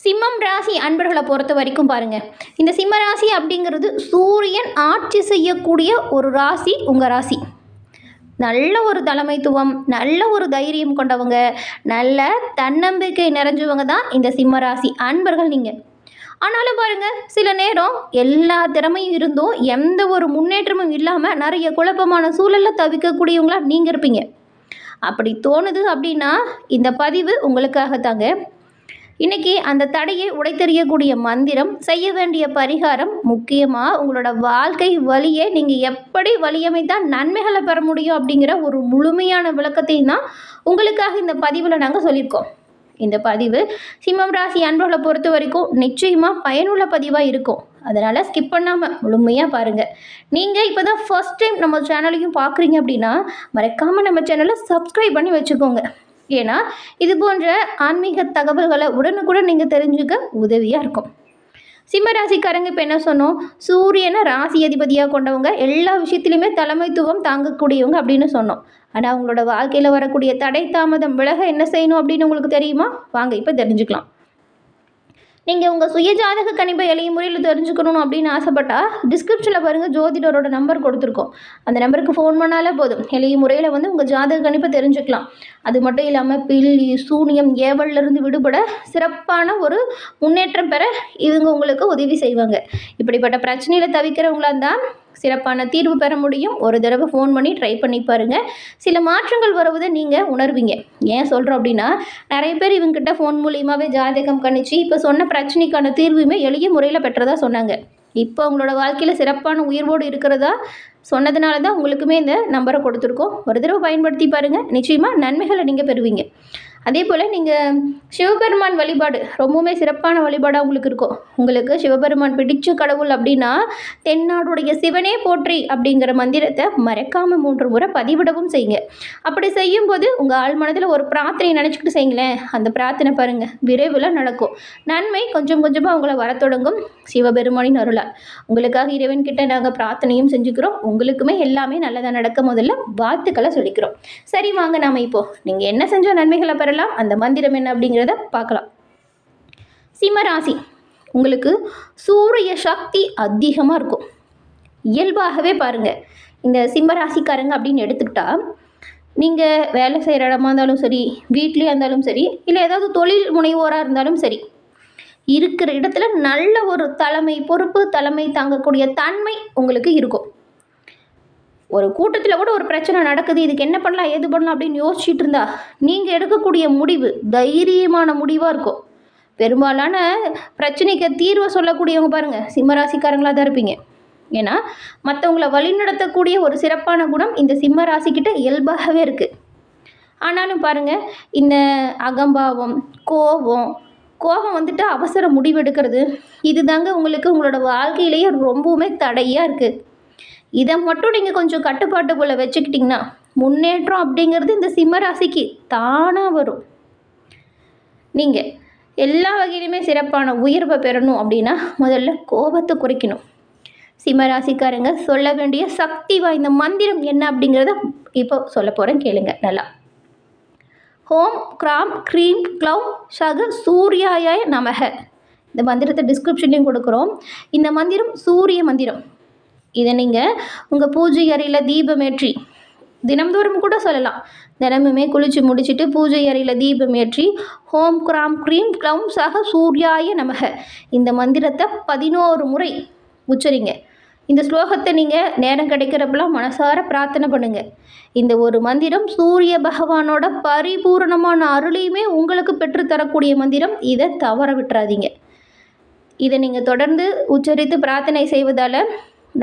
சிம்மம் ராசி அன்பர்களை பொறுத்த வரைக்கும் பாருங்கள், இந்த சிம்ம ராசி அப்படிங்கிறது சூரியன் ஆட்சி செய்யக்கூடிய ஒரு ராசி உங்கள் ராசி. நல்ல ஒரு தலைமைத்துவம், நல்ல ஒரு தைரியம் கொண்டவங்க, நல்ல தன்னம்பிக்கை நிறைஞ்சவங்க தான் இந்த சிம்ம ராசி அன்பர்கள் நீங்கள். ஆனாலும் பாருங்கள், சில நேரம் எல்லா திறமையும் இருந்தும் எந்த ஒரு முன்னேற்றமும் இல்லாமல் நிறைய குழப்பமான சூழலில் தவிக்கக்கூடியவங்களா நீங்கள் இருப்பீங்க. அப்படி தோணுது அப்படின்னா இந்த பதிவு உங்களுக்காகத்தாங்க. இன்றைக்கி அந்த தடையை உடைத்தெறியக்கூடிய மந்திரம், செய்ய வேண்டிய பரிகாரம், முக்கியமாக உங்களோட வாழ்க்கை வழியை நீங்கள் எப்படி வழியமைத்தால் நன்மைகளை பெற முடியும் அப்படிங்கிற ஒரு முழுமையான விளக்கத்தையும் தான் உங்களுக்காக இந்த பதிவில் நாங்கள் சொல்லியிருக்கோம். இந்த பதிவு சிம்மம் ராசி அன்பர்களை பொறுத்த வரைக்கும் நிச்சயமாக பயனுள்ள பதிவாக இருக்கும். அதனால் ஸ்கிப் பண்ணாமல் முழுமையாக பாருங்கள். நீங்கள் இப்போ தான் ஃபர்ஸ்ட் டைம் நம்ம சேனலையும் பார்க்குறீங்க அப்படின்னா மறக்காமல் நம்ம சேனலை சப்ஸ்கிரைப் பண்ணி வச்சுக்கோங்க. ஏன்னா இது போன்ற ஆன்மீக தகவல்களை உடனுக்குடன் நீங்கள் தெரிஞ்சுக்க உதவியாக இருக்கும். சிம்மராசிக்காரங்க இப்போ என்ன சொன்னோம், சூரியனை ராசி அதிபதியாக கொண்டவங்க, எல்லா விஷயத்துலையுமே தலைமைத்துவம் தாங்கக்கூடியவங்க அப்படின்னு சொன்னோம். ஆனால் அவங்களோட வாழ்க்கையில் வரக்கூடிய தடை தாமதம் விலக என்ன செய்யணும் அப்படின்னு உங்களுக்கு தெரியுமா? வாங்க இப்போ தெரிஞ்சுக்கலாம். நீங்கள் உங்கள் சுயஜாதக கணிப்பை எளிய முறையில் தெரிஞ்சுக்கணும் அப்படின்னு ஆசைப்பட்டால் டிஸ்கிரிப்ஷனில் பாருங்கள், ஜோதிடரோட நம்பர் கொடுத்துருக்கோம். அந்த நம்பருக்கு ஃபோன் பண்ணாலே போதும், எளிய முறையில் உங்கள் ஜாதக கணிப்பை தெரிஞ்சுக்கலாம். அது மட்டும் இல்லாமல் பில்லி, சூனியம், ஏவலிருந்து விடுபட சிறப்பான ஒரு முன்னேற்றம் பெற இவங்க உங்களுக்கு உதவி செய்வாங்க. இப்படிப்பட்ட பிரச்சனையில் தவிக்கிறவங்களா இருந்தால் சிறப்பான தீர்வு பெற முடியும். ஒரு தடவை ஃபோன் பண்ணி ட்ரை பண்ணி பாருங்கள். சில மாற்றங்கள் வருவதை நீங்கள் உணர்வீங்க. ஏன் சொல்கிறோம் அப்படின்னா, நிறைய பேர் இவங்ககிட்ட ஃபோன் மூலியமாகவே ஜாதகம் கணிச்சு இப்போ சொன்ன பிரச்சனைக்கான தீர்வுமே எளிய முறையில் பெற்றதா சொன்னாங்க. இப்போ உங்களோட வாழ்க்கையில் சிறப்பான உயர்வோடு இருக்கிறதா சொன்னதுனால தான் உங்களுக்குமே இந்த நம்பரை கொடுத்துருக்கோம். ஒரு தடவை பயன்படுத்தி பாருங்கள், நிச்சயமாக நன்மைகளை நீங்கள் பெறுவீங்க. அதே போல் நீங்கள் சிவபெருமான் வழிபாடு ரொம்பவுமே சிறப்பான வழிபாடாக உங்களுக்கு இருக்கும். உங்களுக்கு சிவபெருமான் பிடிச்ச கடவுள் அப்படின்னா தென்னாடுடைய சிவனே போற்றி அப்படிங்கிற மந்திரத்தை மறக்காமல் 3 முறை பதிவிடவும் செய்யுங்க. அப்படி செய்யும்போது உங்கள் ஆள் மனதில் ஒரு பிரார்த்தனை நினச்சிக்கிட்டு செய்யுங்களேன், அந்த பிரார்த்தனை பாருங்கள் விரைவில் நடக்கும். நன்மை கொஞ்சம் கொஞ்சமாக உங்களை வர தொடங்கும். சிவபெருமானின் அருளால் உங்களுக்காக இறைவன்கிட்ட நாங்கள் பிரார்த்தனையும் செஞ்சுக்கிறோம். உங்களுக்குமே எல்லாமே நல்லதாக நடக்க முதல்ல வாழ்த்துக்களை சொல்லிக்கிறோம். சரி வாங்க, நாம் இப்போது நீங்கள் என்ன செஞ்சால் நன்மைகளை பெற அந்த மந்திரம் என்ன அப்படிங்கிறத பார்க்கலாம். சிம்மராசி, உங்களுக்கு சூரிய சக்தி அதிகமாக இருக்கும். இயல்பாகவே பாருங்கள், இந்த சிம்மராசிக்காரங்க அப்படின்னு எடுத்துக்கிட்டா, நீங்கள் வேலை செய்கிற இடமா இருந்தாலும் சரி, வீட்லேயே இருந்தாலும் சரி, இல்லை ஏதாவது தொழில் முனைவோராக இருந்தாலும் சரி, இருக்கிற இடத்துல நல்ல ஒரு தலைமை பொறுப்பு, தலைமை தாங்கக்கூடிய தன்மை உங்களுக்கு இருக்கும். ஒரு கூட்டத்தில் கூட ஒரு பிரச்சனை நடக்குது, இதுக்கு என்ன பண்ணலாம் ஏது பண்ணலாம் அப்படின்னு யோசிச்சுட்டு இருந்தா நீங்கள் எடுக்கக்கூடிய முடிவு தைரியமான முடிவாக இருக்கும். பெரும்பாலான பிரச்சனைக்கு தீர்வை சொல்லக்கூடியவங்க பாருங்கள் சிம்மராசிக்காரங்களாக தான் இருப்பீங்க. ஏன்னா மற்றவங்கள வழிநடத்தக்கூடிய ஒரு சிறப்பான குணம் இந்த சிம்ம ராசிக்கிட்ட இயல்பாகவே இருக்குது. ஆனாலும் பாருங்கள், இந்த அகம்பாவம், கோபம் வந்துட்டு அவசர முடிவெடுக்கிறது, இது தாங்க உங்களுக்கு உங்களோட வாழ்க்கையிலேயே ரொம்பவுமே தடையாக இருக்குது. இதை மட்டும் நீங்கள் கொஞ்சம் கட்டுப்பாட்டுக்குள்ளே வச்சுக்கிட்டிங்கன்னா முன்னேற்றம் அப்படிங்கிறது இந்த சிம்மராசிக்கு தானாக வரும். நீங்கள் எல்லா வகையிலுமே சிறப்பான உயர்வை பெறணும் அப்படின்னா முதல்ல கோபத்தை குறைக்கணும். சிம்மராசிக்காரங்க சொல்ல வேண்டிய சக்தி வாய்ந்த மந்திரம் என்ன அப்படிங்கிறத இப்போ சொல்ல போகிறேன், கேளுங்க நல்லா. ஓம் கிராம் க்ரீம் க்ளௌம் சக சூர்யாய நமக. இந்த மந்திரத்தை டிஸ்கிரிப்ஷன்லையும் கொடுக்குறோம். இந்த மந்திரம் சூரிய மந்திரம். இதை நீங்கள் உங்கள் பூஜை அறையில் தீபமேற்றி தினம்தோறும் கூட சொல்லலாம். தினமுமே குளித்து முடிச்சுட்டு பூஜை அறையில் தீபமேற்றி ஹோம் கிராம் க்ரீம் க்ளௌம் சக சூர்யாய நமக இந்த மந்திரத்தை 11 முறை உச்சரிங்க. இந்த ஸ்லோகத்தை நீங்கள் நேரம் கிடைக்கிறப்பெல்லாம் மனசார பிரார்த்தனை பண்ணுங்கள். இந்த ஒரு மந்திரம் சூரிய பகவானோட பரிபூரணமான அருளையுமே உங்களுக்கு பெற்றுத்தரக்கூடிய மந்திரம். இதை தவற விட்டுறாதீங்க. இதை நீங்கள் தொடர்ந்து உச்சரித்து பிரார்த்தனை செய்வதால்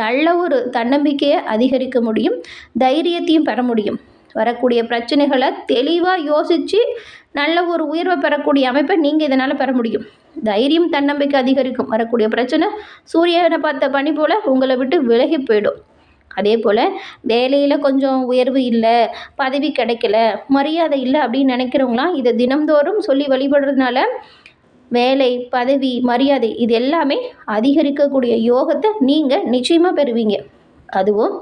நல்ல ஒரு தன்னம்பிக்கையை அதிகரிக்க முடியும், தைரியத்தையும் பெற முடியும். வரக்கூடிய பிரச்சனைகளை தெளிவாக யோசித்து நல்ல ஒரு உயர்வை பெறக்கூடிய அமைப்பை நீங்கள் இதனால் பெற முடியும். தைரியம், தன்னம்பிக்கை அதிகரிக்கும். வரக்கூடிய பிரச்சனை சூரியனை பார்த்த பனி போல் உங்களை விட்டு விலகி போயிடும். அதே போல் வேலையில் கொஞ்சம் உயர்வு இல்லை, பதவி கிடைக்கல, மரியாதை இல்லை அப்படின்னு நினைக்கிறவங்களாம் இதை தினம்தோறும் சொல்லி வழிபடுறதுனால வேலை, பதவி, மரியாதை இது எல்லாமே அதிகரிக்கக்கூடிய யோகத்தை நீங்கள் நிச்சயமாக பெறுவீங்க. அதுவும்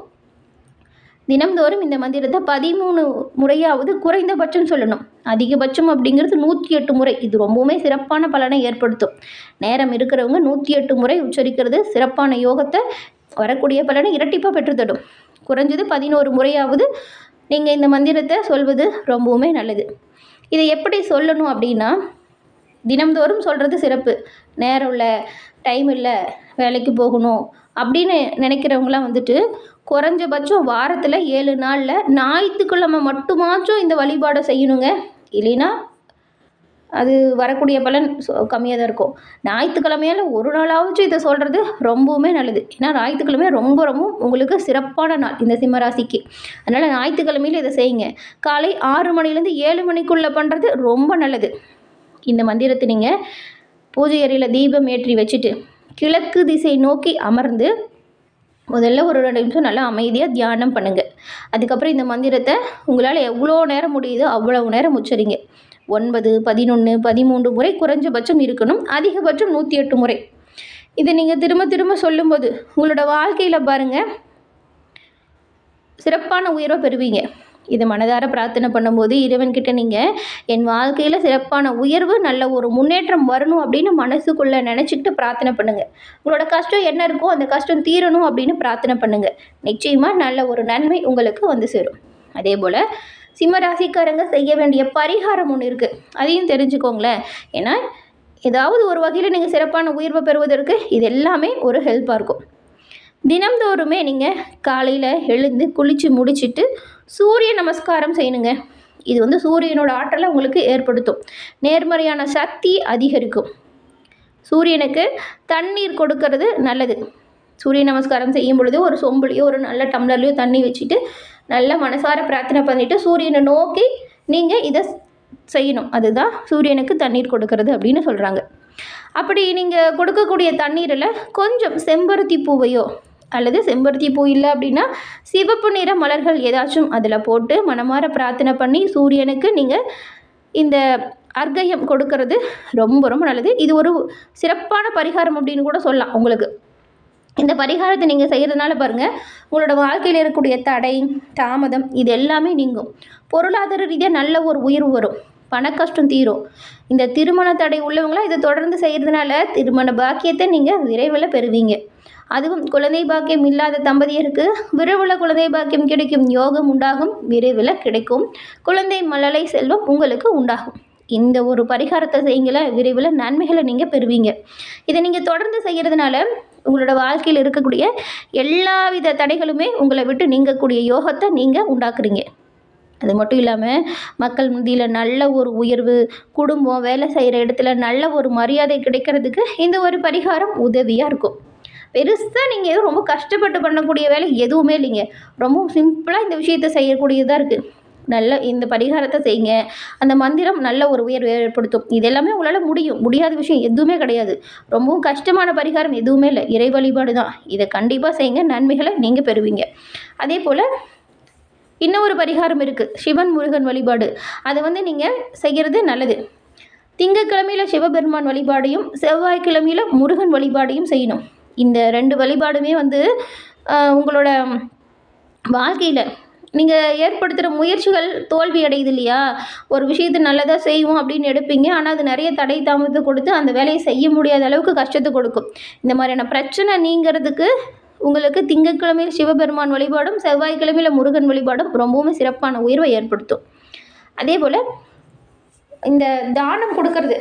தினம்தோறும் இந்த மந்திரத்தை 13 முறையாவது குறைந்தபட்சம் சொல்லணும். அதிகபட்சம் அப்படிங்கிறது 108 முறை. இது ரொம்பவுமே சிறப்பான பலனை ஏற்படுத்தும். நேரம் இருக்கிறவங்க 108 முறை உச்சரிக்கிறது சிறப்பான யோகத்தை, வரக்கூடிய பலனை இரட்டிப்பாக பெற்றுத்தரும். குறைஞ்சது 11 முறையாவது நீங்கள் இந்த மந்திரத்தை சொல்வது ரொம்பவுமே நல்லது. இதை எப்படி சொல்லணும் அப்படின்னா, தினம்தோறும் சொல்கிறது சிறப்பு. நேரம் இல்லை, டைம் இல்லை, வேலைக்கு போகணும் அப்படின்னு நினைக்கிறவங்களாம் வந்துட்டு குறைஞ்சபட்சம் வாரத்தில் 7 நாளில் ஞாயிற்றுக்கிழமை மட்டுமாச்சும் இந்த வழிபாடை செய்யணுங்க. இல்லைன்னா அது வரக்கூடிய பலன் கம்மியாக தான் இருக்கும். ஞாயிற்றுக்கிழமையால் ஒரு நாளாச்சும் இதை சொல்கிறது ரொம்பவுமே நல்லது. ஏன்னா ஞாயிற்றுக்கிழமை ரொம்ப ரொம்ப உங்களுக்கு சிறப்பான நாள் இந்த சிம்மராசிக்கு. அதனால் ஞாயிற்றுக்கிழமையில் இதை செய்யுங்க. காலை 6 மணிலேருந்து 7 மணிக்குள்ளே பண்ணுறது ரொம்ப நல்லது. இந்த மந்திரத்தை நீங்கள் பூஜை அறையில் தீபம் ஏற்றி வச்சுட்டு கிழக்கு திசை நோக்கி அமர்ந்து முதல்ல ஒரு 2 நிமிஷம் நல்லா அமைதியாக தியானம் பண்ணுங்கள். அதுக்கப்புறம் இந்த மந்திரத்தை உங்களால் எவ்வளோ நேரம் முடியுதோ அவ்வளவு நேரம் உச்சரிங்க. 9, 11, 13 முறை குறைஞ்சபட்சம் இருக்கணும். அதிகபட்சம் 108 முறை. இதை நீங்கள் திரும்ப திரும்ப சொல்லும்போது உங்களோட வாழ்க்கையில் பாருங்கள் சிறப்பான உயர்வை பெறுவீங்க. இதை மனதார பிரார்த்தனை பண்ணும்போது இறைவன்கிட்ட நீங்கள் என் வாழ்க்கையில் சிறப்பான உயர்வு, நல்ல ஒரு முன்னேற்றம் வரணும் அப்படின்னு மனசுக்குள்ளே நினச்சிக்கிட்டு பிரார்த்தனை பண்ணுங்கள். உங்களோட கஷ்டம் என்ன இருக்கோ அந்த கஷ்டம் தீரணும் அப்படின்னு பிரார்த்தனை பண்ணுங்கள். நிச்சயமாக நல்ல ஒரு நன்மை உங்களுக்கு வந்து சேரும். அதே போல் சிம்மராசிக்காரங்க செய்ய வேண்டிய பரிகாரம் ஒன்று இருக்குது, அதையும் தெரிஞ்சுக்கோங்களேன். ஏன்னா ஏதாவது ஒரு வகையில் நீங்கள் சிறப்பான உயர்வை பெறுவதற்கு இது எல்லாமே ஒரு ஹெல்ப்பாக இருக்கும். தினம்தோறுமே நீங்கள் காலையில் எழுந்து குளித்து முடிச்சுட்டு சூரிய நமஸ்காரம் செய்யணுங்க. இது வந்து சூரியனோட ஆற்றலை உங்களுக்கு ஏற்படுத்தும். நேர்மறையான சக்தி அதிகரிக்கும். சூரியனுக்கு தண்ணீர் கொடுக்கறது நல்லது. சூரிய நமஸ்காரம் செய்யும் பொழுது ஒரு சொம்புலையோ ஒரு நல்ல டம்ளர்லையோ தண்ணி வச்சுட்டு நல்ல மனசார பிரார்த்தனை பண்ணிவிட்டு சூரியனை நோக்கி நீங்கள் இதை செய்யணும். அதுதான் சூரியனுக்கு தண்ணீர் கொடுக்கறது அப்படின்னு சொல்கிறாங்க. அப்படி நீங்கள் கொடுக்கக்கூடிய தண்ணீரில் கொஞ்சம் செம்பருத்தி பூவையோ அல்லது செம்பருத்தி பூ இல்லை அப்படின்னா சிவப்பு நிற மலர்கள் ஏதாச்சும் அதில் போட்டு மனமார பிரார்த்தனை பண்ணி சூரியனுக்கு நீங்கள் இந்த அர்க்கயம் கொடுக்கறது ரொம்ப ரொம்ப நல்லது. இது ஒரு சிறப்பான பரிகாரம் அப்படின்னு கூட சொல்லலாம். உங்களுக்கு இந்த பரிகாரத்தை நீங்கள் செய்கிறதுனால பாருங்கள் உங்களோட வாழ்க்கையில் இருக்கக்கூடிய தடை, தாமதம் இது எல்லாமே நீங்கும். பொருளாதார ரீதியாக நல்ல ஒரு உயர்வு வரும். பண கஷ்டம் தீரும். இந்த திருமண தடை உள்ளவங்களாம் இதை தொடர்ந்து செய்கிறதுனால திருமண பாக்கியத்தை நீங்கள் விரைவில் பெறுவீங்க. அதுவும் குழந்தை பாக்கியம் இல்லாத தம்பதியருக்கு விரைவில் குழந்தை பாக்கியம் கிடைக்கும். யோகம் உண்டாகும், விரைவில் கிடைக்கும். குழந்தை மழலை செல்வம் உங்களுக்கு உண்டாகும். இந்த ஒரு பரிகாரத்தை செய்யுங்கள, விரைவில் நன்மைகளை நீங்கள் பெறுவீங்க. இதை நீங்கள் தொடர்ந்து செய்கிறதுனால உங்களோட வாழ்க்கையில் இருக்கக்கூடிய எல்லாவித தடைகளுமே உங்களை விட்டு நீங்கக்கூடிய யோகத்தை நீங்கள் உண்டாக்குறீங்க. அது மட்டும் இல்லாமல் மக்கள் மத்தியில் நல்ல ஒரு உயர்வு, குடும்பம், வேலை செய்கிற இடத்துல நல்ல ஒரு மரியாதை கிடைக்கிறதுக்கு இந்த ஒரு பரிகாரம் உதவியாக இருக்கும். பெருசாக நீங்கள் எதுவும் ரொம்ப கஷ்டப்பட்டு பண்ணக்கூடிய வேலை எதுவுமே இல்லைங்க. ரொம்ப சிம்பிளாக இந்த விஷயத்தை செய்யக்கூடியதாக இருக்குது. நல்ல இந்த பரிகாரத்தை செய்யுங்க. அந்த மந்திரம் நல்ல ஒரு உயர்வு ஏற்படுத்தும். இது எல்லாமே உங்களால் முடியும். முடியாத விஷயம் எதுவுமே கிடையாது. ரொம்பவும் கஷ்டமான பரிகாரம் எதுவுமே இல்லை. இறை வழிபாடு தான். இதை கண்டிப்பாக செய்யுங்க, நன்மைகளை நீங்கள் பெறுவீங்க. அதே போல் இன்னொரு பரிகாரம் இருக்குது, சிவன் முருகன் வழிபாடு. அது வந்து நீங்கள் செய்கிறது நல்லது. திங்கட்கிழமையில் சிவபெருமான் வழிபாடையும் செவ்வாய்க்கிழமையில் முருகன் வழிபாடையும் செய்யணும். இந்த 2 வழிபாடுமே வந்து உங்களோட வாழ்க்கையில் நீங்கள் ஏற்படுத்துகிற முயற்சிகள் தோல்வி அடையுது இல்லையா? ஒரு விஷயத்தை நல்லதாக செய்வோம் அப்படின்னு எடுப்பீங்க, ஆனால் அது நிறைய தடை தாமதத்தை கொடுத்து அந்த வேலையை செய்ய முடியாத அளவுக்கு கஷ்டத்தை கொடுக்கும். இந்த மாதிரியான பிரச்சனை நீங்கிறதுக்கு உங்களுக்கு திங்கட்கிழமையில் சிவபெருமான் வழிபாடும் செவ்வாய்க்கிழமையில் முருகன் வழிபாடும் ரொம்பவுமே சிறப்பான உயர்வை ஏற்படுத்தும். அதே போல் இந்த தானம் கொடுக்கறது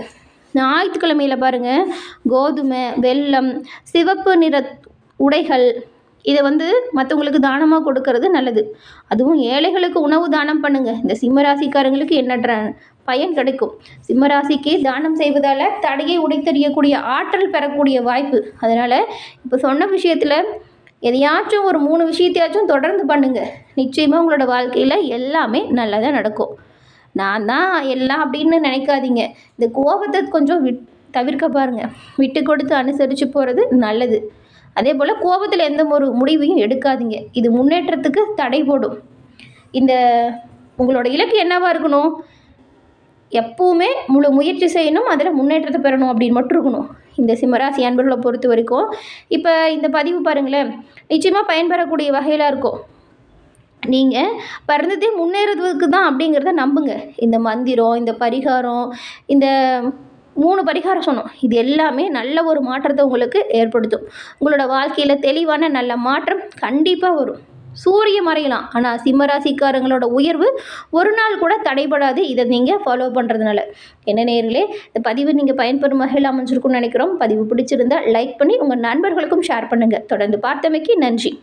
ஞாயிற்றுக்கிழமையில் பாருங்கள், கோதுமை, வெல்லம், சிவப்பு நிற உடைகள் இதை வந்து மற்றவங்களுக்கு தானமாக கொடுக்கறது நல்லது. அதுவும் ஏழைகளுக்கு உணவு தானம் பண்ணுங்கள். இந்த சிம்மராசிக்காரங்களுக்கு எண்ணற்ற பயன் கிடைக்கும். சிம்மராசிக்கு தானம் செய்வதால் தடையை உடைத்தெறியக்கூடிய ஆற்றல் பெறக்கூடிய வாய்ப்பு. அதனால் இப்போ சொன்ன விஷயத்தில் எதையாச்சும் ஒரு 3 விஷயத்தையாச்சும் தொடர்ந்து பண்ணுங்கள். நிச்சயமாக உங்களோட வாழ்க்கையில் எல்லாமே நல்லதாக நடக்கும். நான் தான் எல்லாம் அப்படின்னு நினைக்காதீங்க. இந்த கோபத்தை கொஞ்சம் தவிர்க்க பாருங்கள். விட்டு கொடுத்து அனுசரித்து போகிறது நல்லது. அதே போல் கோபத்தில் எந்த ஒரு முடிவையும் எடுக்காதீங்க. இது முன்னேற்றத்துக்கு தடை போடும். இந்த உங்களோட இலக்கு என்னவாக இருக்கணும்? எப்பவுமே முழு முயற்சி செய்யணும், அதில் முன்னேற்றத்தை பெறணும் அப்படின்னு மட்டும் இருக்கணும். இந்த சிம்மராசி அன்பர்களை பொறுத்த வரைக்கும் இப்போ இந்த பதிவு பாருங்களேன், நிச்சயமாக பயன்பெறக்கூடிய வகையில் இருக்கும். நீங்கள் பிறந்ததே முன்னேறதுக்கு தான் அப்படிங்கிறத நம்புங்க. இந்த மந்திரம், இந்த பரிகாரம், இந்த 3 பரிகாரம் சொன்னோம். இது எல்லாமே நல்ல ஒரு மாற்றத்தை உங்களுக்கு ஏற்படுத்தும். உங்களோட வாழ்க்கையில் தெளிவான நல்ல மாற்றம் கண்டிப்பாக வரும். சூரியன் மறையலாம், ஆனால் சிம்மராசிக்காரங்களோட உயர்வு ஒரு நாள் கூட தடைபடாது. இதை நீங்கள் ஃபாலோ பண்ணுறதுனால. என்ன நேயர்களே, இந்த பதிவு நீங்கள் பயன்பெறும் வகையில் அமைஞ்சிருக்கும்னு நினைக்கிறோம். பதிவு பிடிச்சிருந்தால் லைக் பண்ணி உங்கள் நண்பர்களுக்கும் ஷேர் பண்ணுங்கள். தொடர்ந்து பார்த்தமைக்கு நன்றி.